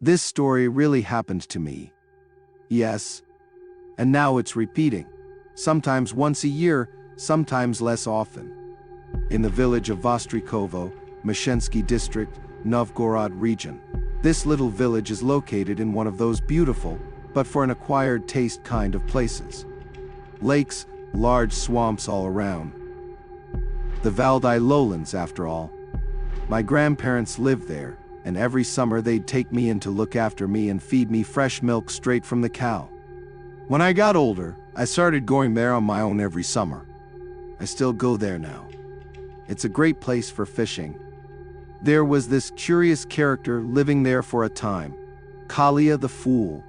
This story really happened to me. Yes, and now it's repeating. Sometimes once a year, sometimes less often. In the village of Vostrikovo, Meshensky district, Novgorod region. This little village is located in one of those beautiful, but for an acquired taste kind of places. Lakes, large swamps all around. The Valdai lowlands, after all. My grandparents lived there, and every summer they'd take me in to look after me and feed me fresh milk straight from the cow. When I got older, I started going there on my own every summer. I still go there now. It's a great place for fishing. There was this curious character living there for a time, Kolya the Fool.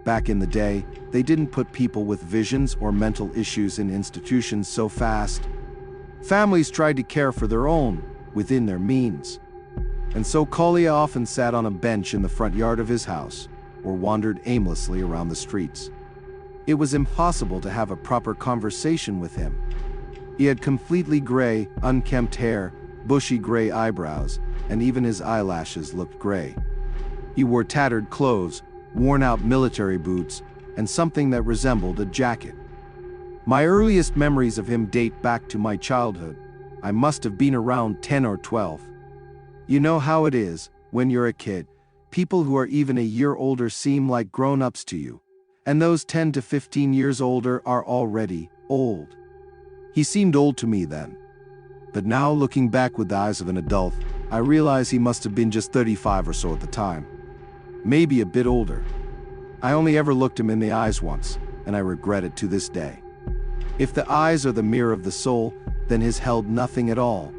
Back in the day, they didn't put people with visions or mental issues in institutions so fast. Families tried to care for their own, within their means. And so Kolya often sat on a bench in the front yard of his house, or wandered aimlessly around the streets. It was impossible to have a proper conversation with him. He had completely gray, unkempt hair, bushy gray eyebrows, and even his eyelashes looked gray. He wore tattered clothes, worn-out military boots, and something that resembled a jacket. My earliest memories of him date back to my childhood. I must have been around 10 or 12. You know how it is, when you're a kid, people who are even a year older seem like grown-ups to you, and those 10 to 15 years older are already old. He seemed old to me then. But now, looking back with the eyes of an adult, I realize he must have been just 35 or so at the time. Maybe a bit older. I only ever looked him in the eyes once, and I regret it to this day. If the eyes are the mirror of the soul, then his held nothing at all.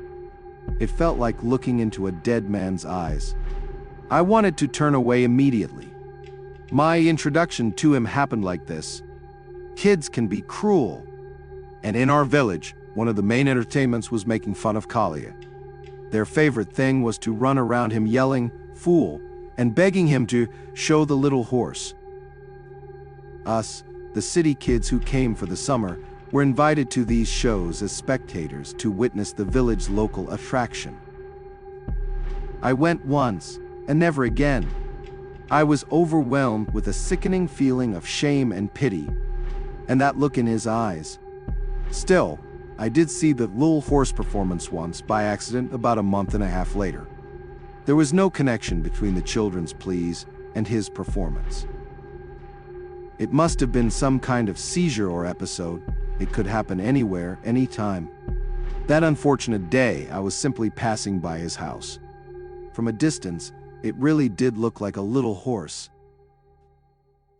It felt like looking into a dead man's eyes. I wanted to turn away immediately. My introduction to him happened like this. Kids can be cruel. And in our village, one of the main entertainments was making fun of Kolya. Their favorite thing was to run around him yelling, "Fool," and begging him to show the little horse. Us, the city kids who came for the summer, were invited to these shows as spectators to witness the village's local attraction. I went once, and never again. I was overwhelmed with a sickening feeling of shame and pity, and that look in his eyes. Still, I did see the little horse performance once by accident about a month and a half later. There was no connection between the children's pleas and his performance. It must have been some kind of seizure or episode. It could happen anywhere, anytime. That unfortunate day, I was simply passing by his house. From a distance, it really did look like a little horse.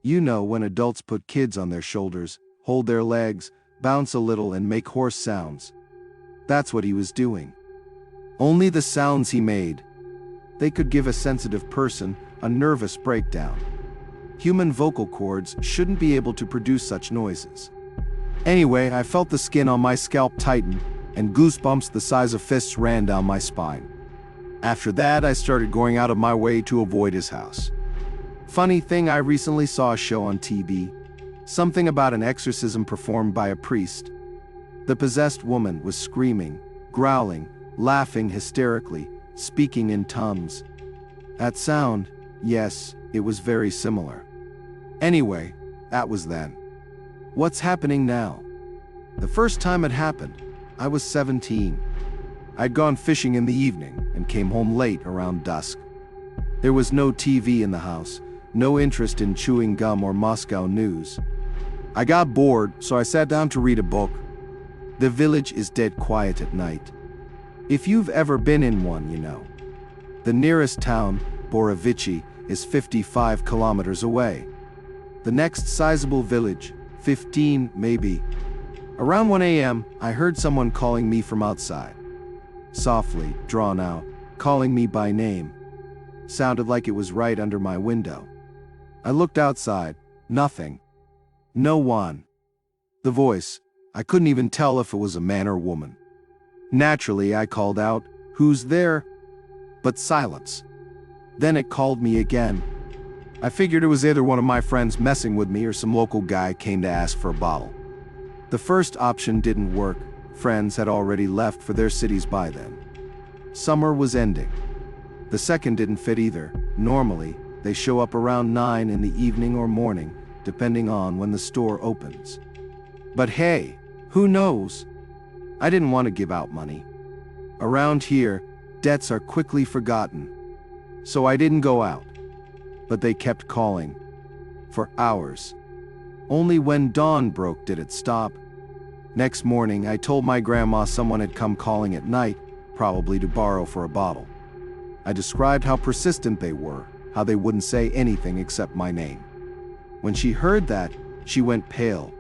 You know, when adults put kids on their shoulders, hold their legs, bounce a little and make horse sounds. That's what he was doing. Only the sounds he made. They could give a sensitive person a nervous breakdown. Human vocal cords shouldn't be able to produce such noises. Anyway, I felt the skin on my scalp tighten, and goosebumps the size of fists ran down my spine. After that, I started going out of my way to avoid his house. Funny thing, I recently saw a show on TV. Something about an exorcism performed by a priest. The possessed woman was screaming, growling, laughing hysterically, speaking in tongues. That sound, yes, it was very similar. Anyway, that was then. What's happening now? The first time it happened, I was 17. I'd gone fishing in the evening and came home late around dusk. There was no TV in the house, no interest in chewing gum or Moscow news. I got bored, so I sat down to read a book. The village is dead quiet at night. If you've ever been in one, you know. The nearest town, Borovichi, is 55 kilometers away. The next sizable village, 15 maybe. Around 1 a.m., I heard someone calling me from outside. Softly, drawn out, calling me by name. Sounded like it was right under my window. I looked outside. Nothing. No one. The voice, I couldn't even tell if it was a man or woman. Naturally, I called out, "Who's there?" But silence. Then it called me again. I figured it was either one of my friends messing with me or some local guy came to ask for a bottle. The first option didn't work. Friends had already left for their cities by then. Summer was ending. The second didn't fit either. Normally, They show up around 9 in the evening or morning, depending on when the store opens. But hey, who knows? I didn't want to give out money. Around here, debts are quickly forgotten. So I didn't go out. But they kept calling. For hours. Only when dawn broke did it stop. Next morning, I told my grandma someone had come calling at night, probably to borrow for a bottle. I described how persistent they were, how they wouldn't say anything except my name. When she heard that, she went pale.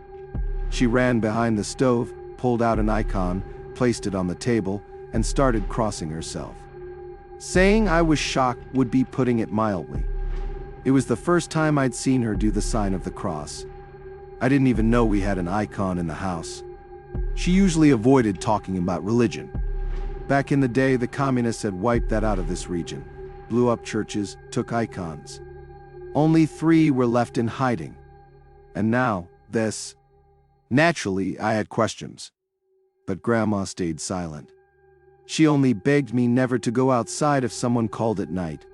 She ran behind the stove, pulled out an icon, placed it on the table, and started crossing herself. Saying I was shocked would be putting it mildly. It was the first time I'd seen her do the sign of the cross. I didn't even know we had an icon in the house. She usually avoided talking about religion. Back in the day, the communists had wiped that out of this region, blew up churches, took icons. Only 3 were left in hiding. And now, this. Naturally, I had questions. But Grandma stayed silent. She only begged me never to go outside if someone called at night.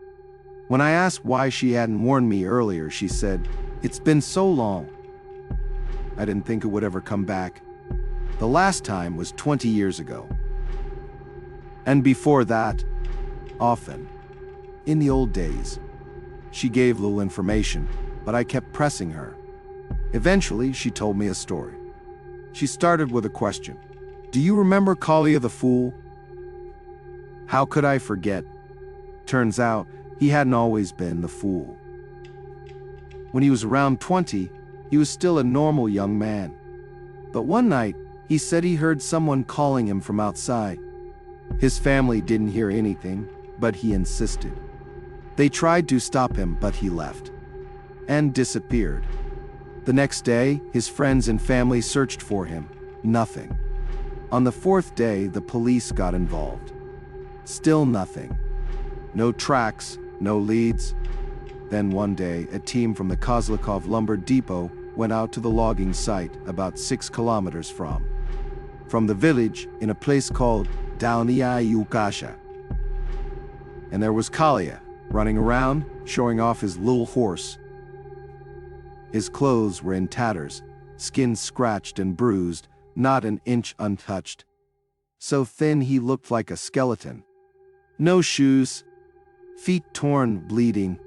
When I asked why she hadn't warned me earlier, she said, "It's been so long." I didn't think it would ever come back. The last time was 20 years ago. And before that, often. In the old days. She gave little information, but I kept pressing her. Eventually, she told me a story. She started with a question. "Do you remember Kolya the fool?" How could I forget? Turns out, he hadn't always been the fool. When he was around 20, he was still a normal young man. But one night, he said he heard someone calling him from outside. His family didn't hear anything, but he insisted. They tried to stop him, but he left. And disappeared. The next day, his friends and family searched for him. Nothing. On the 4th day, the police got involved. Still nothing. No tracks, no leads. Then one day, a team from the Kozlikov lumber depot went out to the logging site about 6 kilometers from the village in a place called Dalnya Yukasha. And there was Kolya, running around, showing off his little horse. His clothes were in tatters, skin scratched and bruised, not an inch untouched. So thin he looked like a skeleton. No shoes, feet torn, bleeding,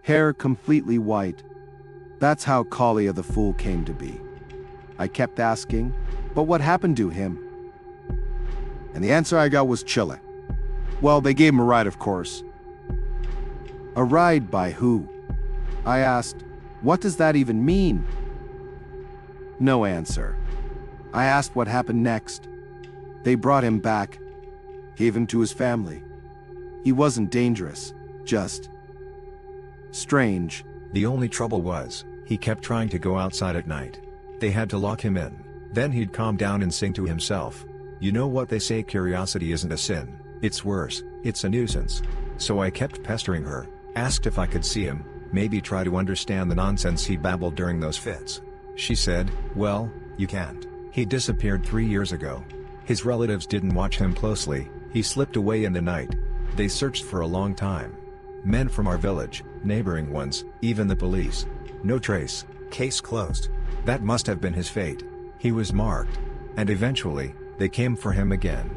hair completely white. That's how Kolya the fool came to be. I kept asking, but what happened to him? And the answer I got was Chile. Well, they gave him a ride, of course. A ride by who? I asked, what does that even mean? No answer. I asked what happened next. They brought him back, gave him to his family. He wasn't dangerous, just strange. The only trouble was, he kept trying to go outside at night. They had to lock him in. Then he'd calm down and sing to himself. You know what they say, curiosity isn't a sin, it's worse, it's a nuisance. So I kept pestering her, asked if I could see him, maybe try to understand the nonsense he babbled during those fits. She said, well, you can't. He disappeared 3 years ago. His relatives didn't watch him closely, he slipped away in the night. They searched for a long time. Men from our village, neighboring ones, even the police. No trace, case closed. That must have been his fate. He was marked. And eventually, they came for him again.